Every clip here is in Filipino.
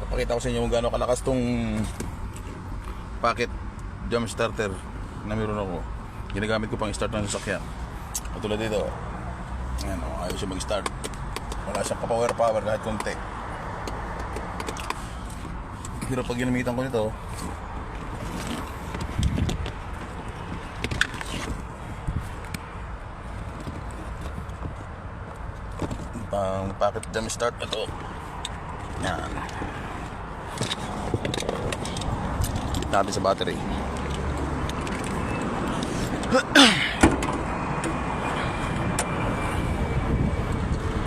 Papakita ko sa inyo kung gaano kalakas tong pocket jump starter na meron ako. Ginagamit ko pang start ng sasakyan. Katulad dito. Ayan, ayaw siya mag-start. Wala siyang power kahit konti. Pero pag ginamitan ko nito, pang pocket jump start na to. Yan. Natin sa battery.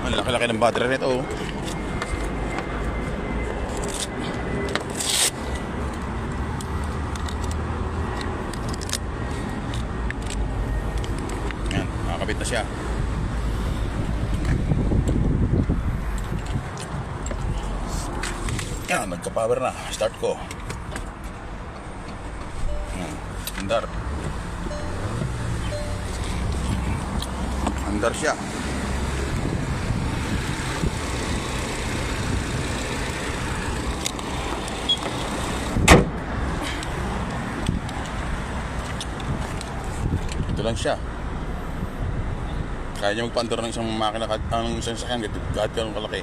Ang laki-laki ng battery nito. Yan, nakakabit na siya. Yan, nagka-power na. Start ko. Andar. Andar siya. Ito lang siya. Kaya niya magpa-andar ng isang makina, ng isang sakyan kahit ganun kalaki.